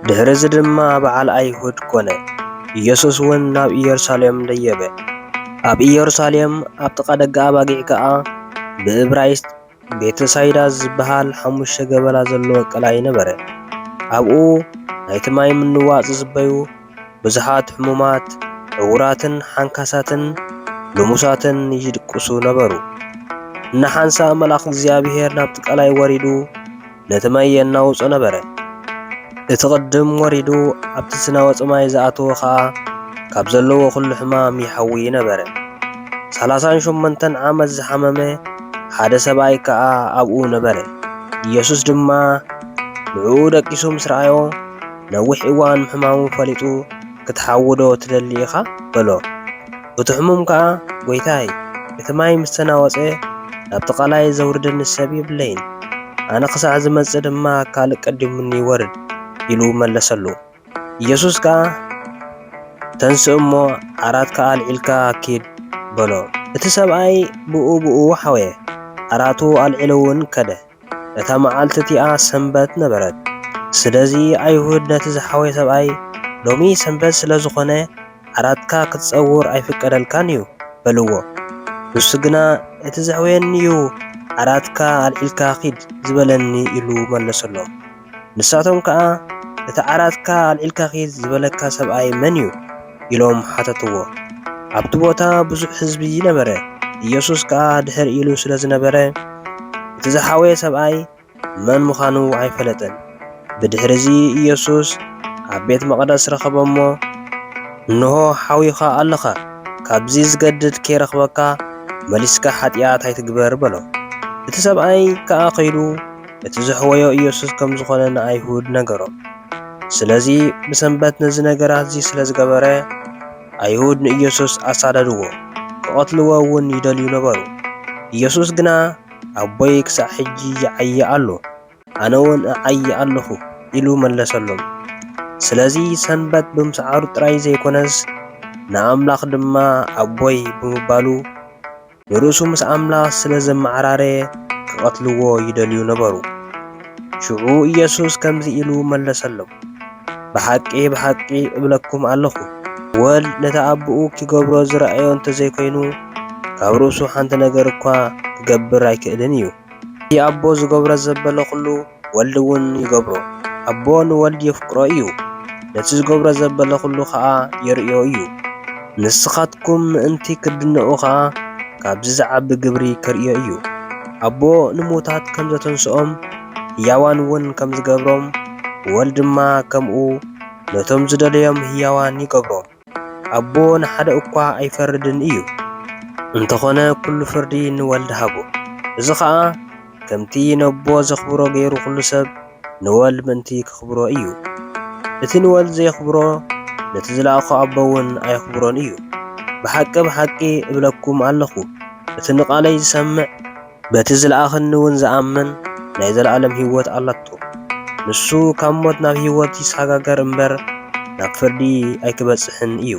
ድሕሪ እዚ ድማ በዓል ኣይሁድ ኮነ። ኢየሱስ እውን ናብ ኢየሩሳሌም ደየበ። ኣብ ኢየሩሳሌም ኣብ ጥቓ ደገ ኣባጊዕ ከዓ ብዕብራይስጥ ቤተሳይዳ ዝበሃል 5 ገበላ ዘለዎ ቀላይ ነበረ። ኣብኡ ናይቲ ማይ ምንዋፅ ዝፅበዩ ብዙሓት ሕሙማት፣ ዕውራትን ሓንካሳትን ልሙሳትን ይድቅሱ ነበሩ። እናሓንሳ መልአክ እግዚኣብሔር ናብቲ ቀላይ ወሪዱ ነቲ ማይ የናውፆ ነበረ። እቲ ቅድም ወሪዱ ኣብቲ ዝናወፀ ማይ ዝኣተወ ከዓ ካብ ዘለዎ ኩሉ ሕማም ይሓዊ ነበረ። 38 ዓመት ዝሓመመ ሓደ ሰብኣይ ከዓ ኣብኡ ነበረ። ኢየሱስ ድማ ንዕኡ ደቂሱ ምስ ረኣዮ ነዊሕ እዋን ሕማሙ ፈሊጡ ክትሓውዶ ትደሊ ኢኻ በሎ። እቲ ሕሙም ከዓ ጎይታይ እቲ ማይ ምስ ተናወፀ ናብቲ ቀላይ ዘውርደኒ ሰብ የብለይን፣ ኣነ ክሳዕ ዝመፅእ ድማ ካልእ ቀዲሙኒ ይወርድ ኢሉ መለሰሉ። ኢየሱስ ከዓ ተንስ እሞ ዓራትካ ኣልዒልካ ኪድ በሎ። እቲ ሰብኣይ ብኡ ሓወየ፣ ዓራቱ ኣልዒሉ እውን ከደ። እታ መዓልቲ እቲኣ ሰንበት ነበረት። ስለዚ ኣይሁድ ነቲ ዝሓወየ ሰብኣይ ሎሚ ሰንበት ስለ ዝኾነ ዓራትካ ክትፀውር ኣይፍቀደልካን እዩ በልዎ። ንሱ ግና እቲ ዘሕወየኒ እዩ ዓራትካ ኣልዒልካ ኺድ ዝበለኒ ኢሉ መለሰሎም። ንሳቶም ከዓ እቲ ዓራትካ ኣልዒልካ ኺድ ዝበለካ ሰብኣይ መን እዩ ኢሎም ሓተትዎ። ኣብቲ ቦታ ብዙሕ ህዝቢ ነበረ። ኢየሱስ ከዓ ድሕር ኢሉ ስለ ዝነበረ እቲ ዝሓወየ ሰብኣይ መን ምዃኑ ኣይፈለጠን። ብድሕሪዚ ኢየሱስ ኣብ ቤት መቕደስ ረኸቦ እሞ እንሆ ሓዊኻ ኣለኻ፣ ካብዚ ዝገድድ ከይረኽበካ መሊስካ ሓጢኣት ኣይትግበር በሎ። እቲ ሰብኣይ ከዓ ኸይዱ እቲ ዘሕወዮ ኢየሱስ ከም ዝኾነ ንኣይሁድ ነገሮም። ስለዚ ብሰንበት ነዚ ነገራት እዚ ስለ ዝገበረ ኣይሁድ ንኢየሱስ ኣሳደድዎ፣ ክቐትልዎ እውን ይደልዩ ነበሩ። ኢየሱስ ግና ኣቦይ ክሳዕ ሕጂ ይዓዪ ኣሎ፣ ኣነ እውን እዓዪ ኣለኹ ኢሉ መለሰሎም። ስለዚ ሰንበት ብምስዓሩ ጥራይ ዘይኮነስ ንኣምላኽ ድማ ኣቦይ ብምባሉ ንርእሱ ምስ ኣምላኽ ስለ ዘመዓራረየ ክቐትልዎ ይደልዩ ነበሩ። ሽዑ ኢየሱስ ከምዚ ኢሉ መለሰሎም፣ ብሓቂ ብሓቂ እብለኩም ኣለኹ ወልድ ነቲ ኣቦኡ ክገብሮ ዝረኣዮ እንተዘይኮይኑ ካብ ርእሱ ሓንቲ ነገር እኳ ክገብር ኣይክእልን እዩ። እቲ ኣቦ ዝገብሮ ዘበለ ኩሉ ወልዲ እውን ይገብሮ። ኣቦ ንወልዲ የፍቅሮ እዩ፣ ነቲ ዝገብሮ ዘበለ ኩሉ ከዓ የርእዮ እዩ። ንስኻትኩም ምእንቲ ክድንቑ ከዓ ካብዚ ዝዓቢ ግብሪ ከርእዮ እዩ። ኣቦ ንሙታት ከም ዘተንስኦም ህያዋን እውን ከም ዝገብሮም ወልዲ ድማ ከምኡ ነቶም ዝደለዮም ህያዋን ይገብሮም። ኣቦ ንሓደ እኳ ኣይፈርድን እዩ፣ እንተኾነ ኩሉ ፍርዲ ንወልዲ ሃቦ። እዚ ከዓ ከምቲ ነቦ ዘኽብሮ ገይሩ ኩሉ ሰብ ንወልድ ምእንቲ ክኽብሮ እዩ። እቲ ንወልድ ዘየኽብሮ ነቲ ዝለኣኾ ኣቦ እውን ኣየኽብሮን እዩ። ብሓቂ ብሓቂ እብለኩም ኣለኹ እቲ ንቓለይ ዝሰምዕ በቲ ዝለኣኸኒ እውን ዝኣምን ናይ ዘለኣለም ህይወት ኣለቶ። ንሱ ካብ ሞት ናብ ህይወት ይሰጋገር እምበር ናብ ፍርዲ ኣይክበጽሕን እዩ።